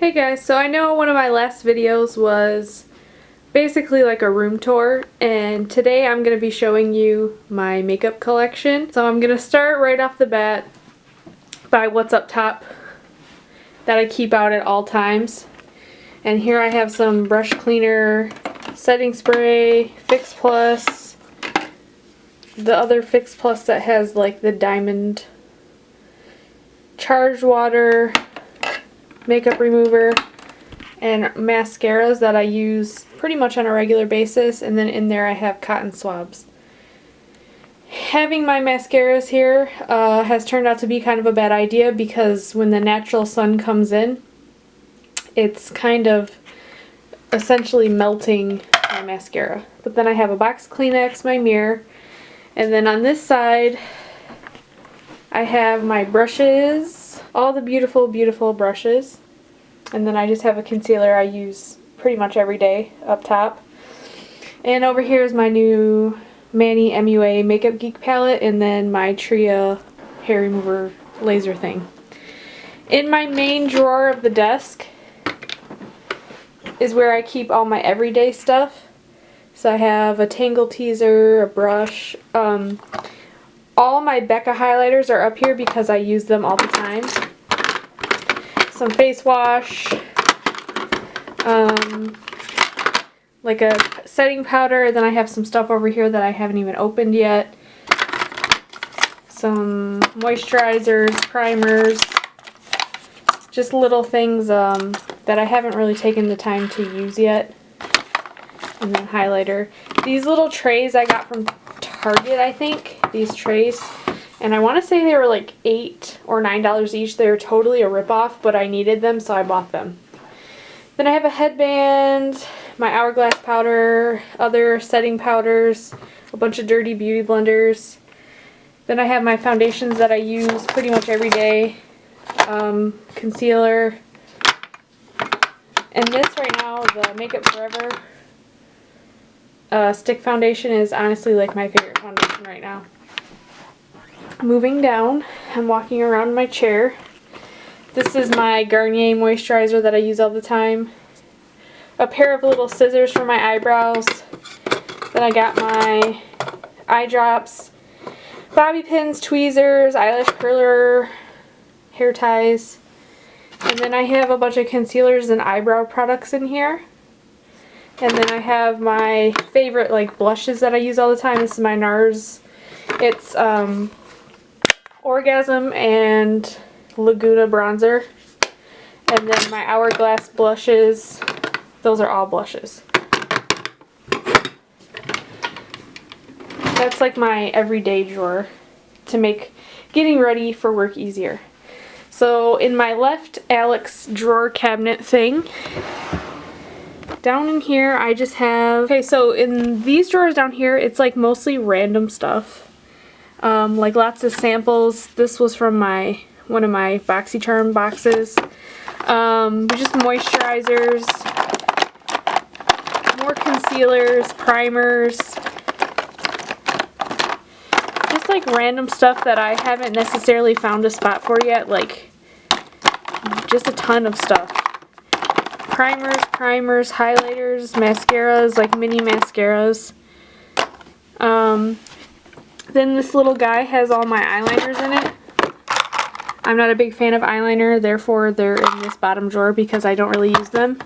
Hey guys, so I know one of my last videos was basically like a room tour, and today I'm going to be showing you my makeup collection. So I'm going to start right off the bat by what's up top that I keep out at all times. And here I have some brush cleaner, setting spray, Fix Plus, the other Fix Plus that has like the diamond charged water, makeup remover, and mascaras that I use pretty much on a regular basis, and then in there I have cotton swabs. Having my mascaras here has turned out to be kind of a bad idea because when the natural sun comes in, it's kind of essentially melting my mascara. But then I have a box of Kleenex, my mirror, and then on this side I have my brushes, all the beautiful, beautiful brushes. And then I just have a concealer I use pretty much every day up top. And over here is my new Manny MUA Makeup Geek palette, and then my Tria hair remover laser thing. In my main drawer of the desk is where I keep all my everyday stuff. So I have a Tangle teaser, a brush. All my Becca highlighters are up here because I use them all the time. Some face wash, like a setting powder, then I have some stuff over here that I haven't even opened yet. Some moisturizers, primers, just little things that I haven't really taken the time to use yet. And then highlighter. These little trays I got from Target, I think, these trays. And I want to say they were like $8 or $9 each. They were totally a ripoff, but I needed them, so I bought them. Then I have a headband, my Hourglass powder, other setting powders, a bunch of dirty beauty blenders. Then I have my foundations that I use pretty much every day. Concealer. And this right now, the Makeup Forever stick foundation is honestly like my favorite foundation right now. Moving down, I'm walking around my chair. This is my Garnier moisturizer that I use all the time. A pair of little scissors for my eyebrows. Then I got my eye drops, bobby pins, tweezers, eyelash curler, hair ties. And then I have a bunch of concealers and eyebrow products in here. And then I have my favorite like blushes that I use all the time. This is my NARS. It's Orgasm and Laguna bronzer. And then my Hourglass blushes. Those are all blushes. That's like my everyday drawer to make getting ready for work easier. So in my left Alex drawer cabinet thing, down in here I just have, okay, so in these drawers down here it's like mostly random stuff. Like lots of samples. This was from one of my BoxyCharm boxes. Just moisturizers, more concealers, primers, just like random stuff that I haven't necessarily found a spot for yet, like just a ton of stuff. Primers, highlighters, mascaras, like mini mascaras. Then this little guy has all my eyeliners in it. I'm not a big fan of eyeliner, therefore they're in this bottom drawer because I don't really use them.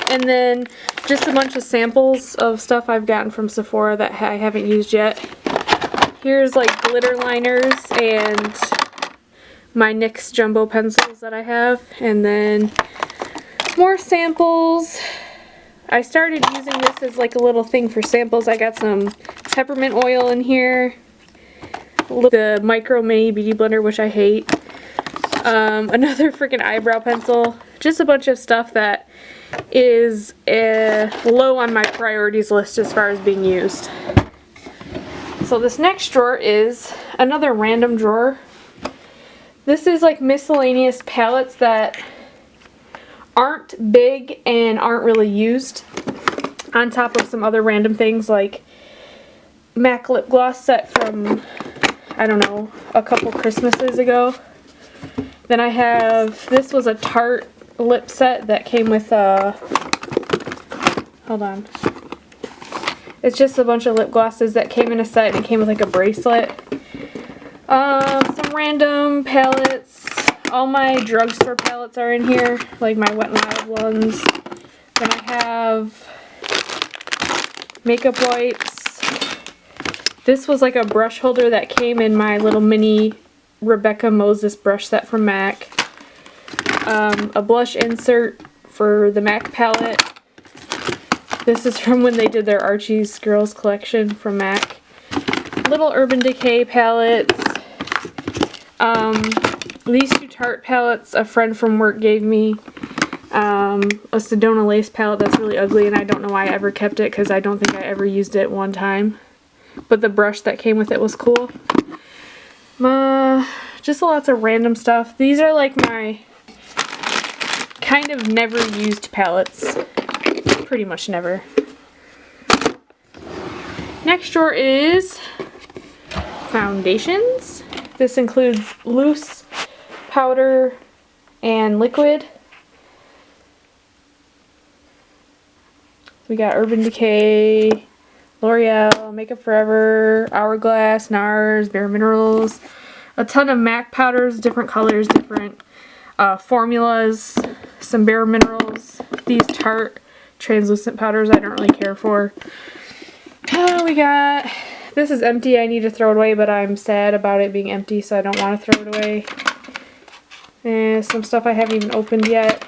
And then just a bunch of samples of stuff I've gotten from Sephora that I haven't used yet. Here's like glitter liners and my NYX jumbo pencils that I have. And then more samples. I started using this as like a little thing for samples. I got some peppermint oil in here. The micro mini beauty blender, which I hate. Another freaking eyebrow pencil. Just a bunch of stuff that is low on my priorities list as far as being used. So this next drawer is another random drawer. This is like miscellaneous palettes that aren't big and aren't really used, on top of some other random things like MAC lip gloss set from, I don't know, a couple Christmases ago. Then I have, this was a Tarte lip set that came with hold on. It's just a bunch of lip glosses that came in a set, and it came with like a bracelet. Some random palettes. All my drugstore palettes are in here, like my Wet n Wild ones. Then I have makeup wipes. This was like a brush holder that came in my little mini Rebecca Moses brush set from MAC. A blush insert for the MAC palette. This is from when they did their Archie's Girls collection from MAC. Little Urban Decay palettes. These two Tarte palettes a friend from work gave me. A Sedona Lace palette that's really ugly, and I don't know why I ever kept it because I don't think I ever used it one time. But the brush that came with it was cool. Just lots of random stuff. These are like my kind of never used palettes. Pretty much never. Next drawer is foundations. This includes loose, powder, and liquid. We got Urban Decay, L'Oreal, Makeup Forever, Hourglass, NARS, Bare Minerals, a ton of MAC powders, different colors, different formulas, some Bare Minerals, these Tarte translucent powders I don't really care for. We got, this is empty, I need to throw it away, but I'm sad about it being empty, so I don't want to throw it away. And some stuff I haven't even opened yet.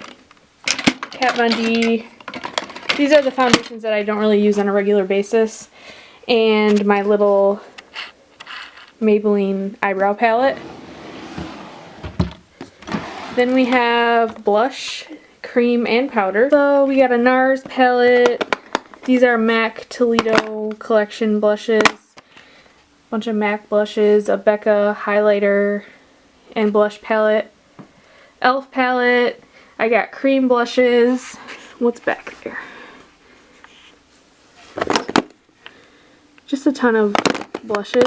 Kat Von D. These are the foundations that I don't really use on a regular basis. And my little Maybelline eyebrow palette. Then we have blush, cream, and powder. So we got a NARS palette. These are MAC Toledo collection blushes. Bunch of MAC blushes, a Becca highlighter and blush palette. e.l.f. palette. I got cream blushes. What's back there? Just a ton of blushes.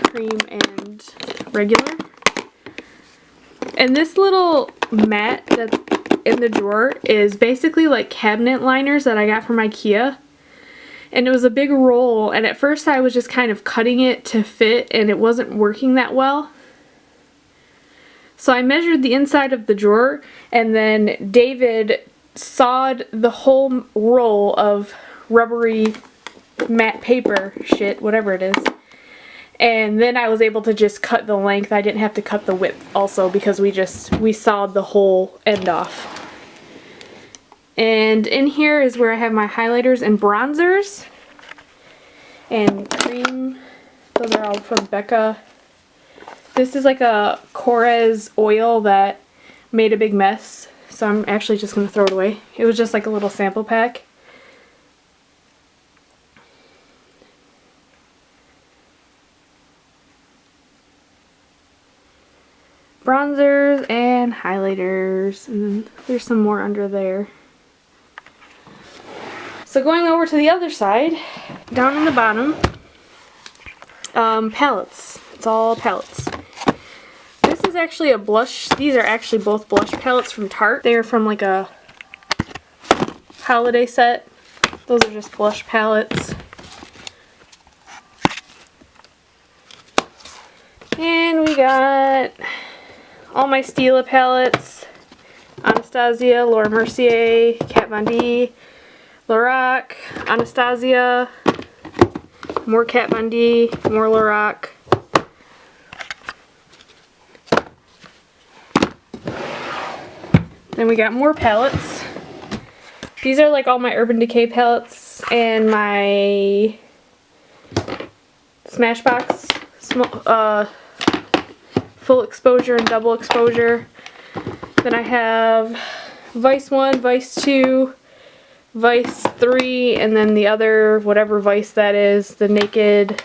Cream and regular. And this little mat that's in the drawer is basically like cabinet liners that I got from IKEA. And it was a big roll, and at first I was just kind of cutting it to fit, and it wasn't working that well. So I measured the inside of the drawer, and then David sawed the whole roll of rubbery matte paper shit, whatever it is. And then I was able to just cut the length. I didn't have to cut the width also because we sawed the whole end off. And in here is where I have my highlighters and bronzers. And cream. Those are all from Becca. This is like a Corez oil that made a big mess. So I'm actually just going to throw it away. It was just like a little sample pack. Bronzers and highlighters. And there's some more under there. So going over to the other side, down in the bottom, palettes. It's all palettes. This is actually a blush. These are actually both blush palettes from Tarte. They're from like a holiday set. Those are just blush palettes. And we got all my Stila palettes. Anastasia, Laura Mercier, Kat Von D, Lorac, Anastasia, more Kat Von D, more Lorac. Then we got more palettes. These are like all my Urban Decay palettes and my Smashbox full exposure and double exposure. Then I have Vice 1, Vice 2, Vice 3, and then the other, whatever Vice that is, the Naked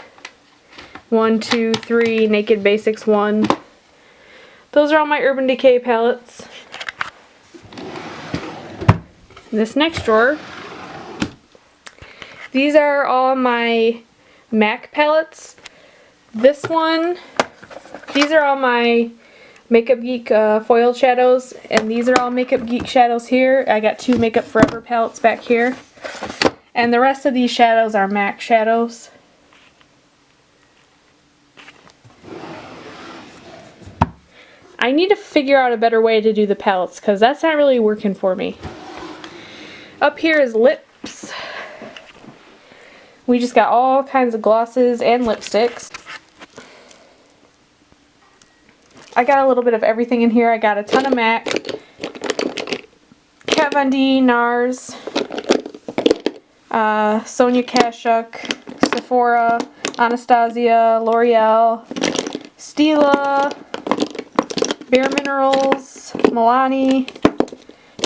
1, 2, 3, Naked Basics 1. Those are all my Urban Decay palettes. This next drawer, these are all my MAC palettes. This one, these are all my Makeup Geek foil shadows, and these are all Makeup Geek shadows here. I got 2 Makeup Forever palettes back here. And the rest of these shadows are MAC shadows. I need to figure out a better way to do the palettes because that's not really working for me. Up here is lips. We just got all kinds of glosses and lipsticks. I got a little bit of everything in here. I got a ton of MAC, Kat Von D, NARS, Sonia Kashuk, Sephora, Anastasia, L'Oreal, Stila, Bare Minerals, Milani,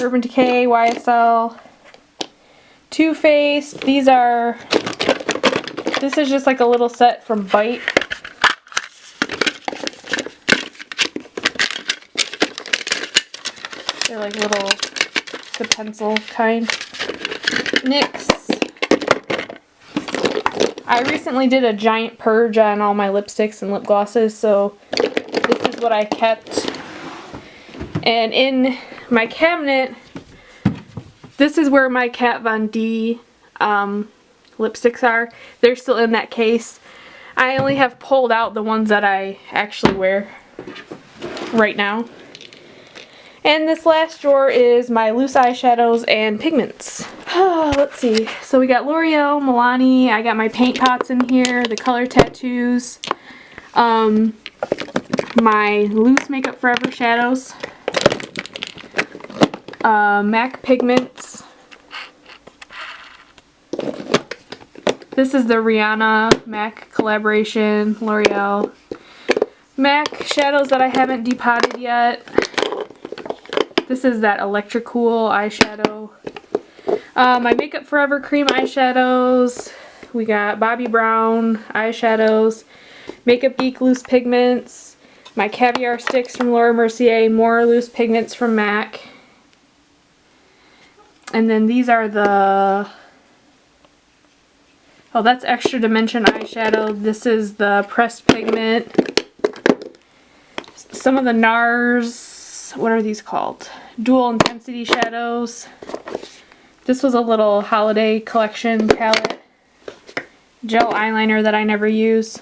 Urban Decay, YSL, Too Faced. This is just like a little set from Bite. They're like little, the pencil kind. NYX. I recently did a giant purge on all my lipsticks and lip glosses, so this is what I kept. And in my cabinet, this is where my Kat Von D lipsticks are. They're still in that case. I only have pulled out the ones that I actually wear right now. And this last drawer is my loose eyeshadows and pigments. Let's see. So we got L'Oreal, Milani. I got my paint pots in here, the color tattoos, my loose Makeup Forever shadows, MAC pigments. This is the Rihanna MAC collaboration, L'Oreal. MAC shadows that I haven't depotted yet. This is that Electric Cool eyeshadow. My Makeup Forever cream eyeshadows. We got Bobbi Brown eyeshadows. Makeup Geek loose pigments. My Caviar sticks from Laura Mercier. More loose pigments from MAC. And then these are the... Oh, that's Extra Dimension eyeshadow. This is the pressed pigment. Some of the NARS... What are these called? Dual Intensity shadows. This was a little holiday collection palette. Gel eyeliner that I never use.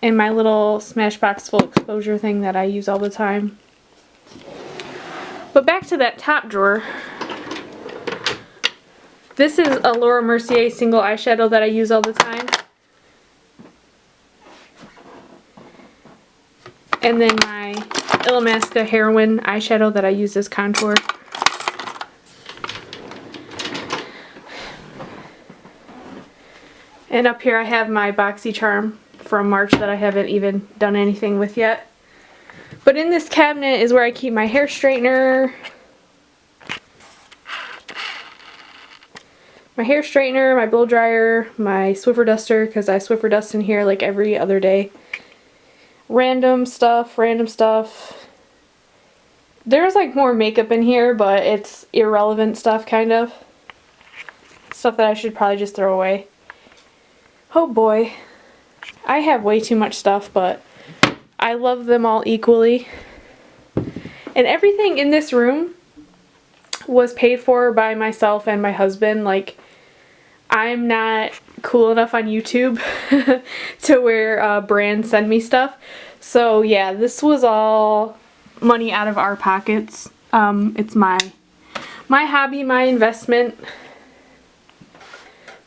And my little Smashbox Full Exposure thing that I use all the time. But back to that top drawer. This is a Laura Mercier single eyeshadow that I use all the time. And then my Illamasqua Heroine eyeshadow that I use as contour. And up here I have my BoxyCharm from March that I haven't even done anything with yet. But in this cabinet is where I keep my hair straightener, my blow dryer, my Swiffer duster, because I Swiffer dust in here like every other day. Random stuff. There's like more makeup in here, but it's irrelevant stuff, kind of. Stuff that I should probably just throw away. Oh boy. I have way too much stuff, but I love them all equally. And everything in this room was paid for by myself and my husband. Like, I'm not cool enough on YouTube to where brands send me stuff. So yeah, this was all money out of our pockets. It's my hobby, my investment.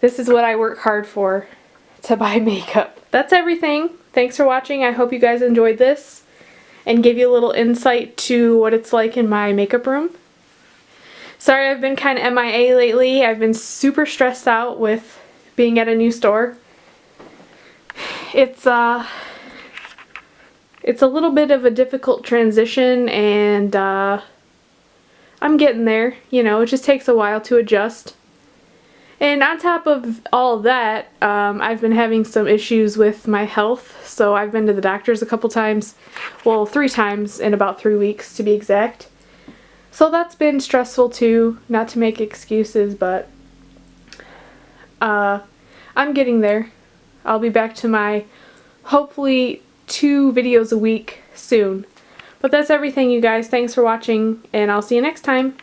This is what I work hard for, to buy makeup. That's everything. Thanks for watching. I hope you guys enjoyed this and gave you a little insight to what it's like in my makeup room. Sorry I've been kind of MIA lately. I've been super stressed out with being at a new store. It's a little bit of a difficult transition, and I'm getting there. You know, it just takes a while to adjust. And on top of all of that, I've been having some issues with my health, so I've been to the doctors a couple times. Well, 3 times in about 3 weeks to be exact. So that's been stressful too, not to make excuses, but I'm getting there. I'll be back to my hopefully 2 videos a week soon. But that's everything, you guys. Thanks for watching, and I'll see you next time.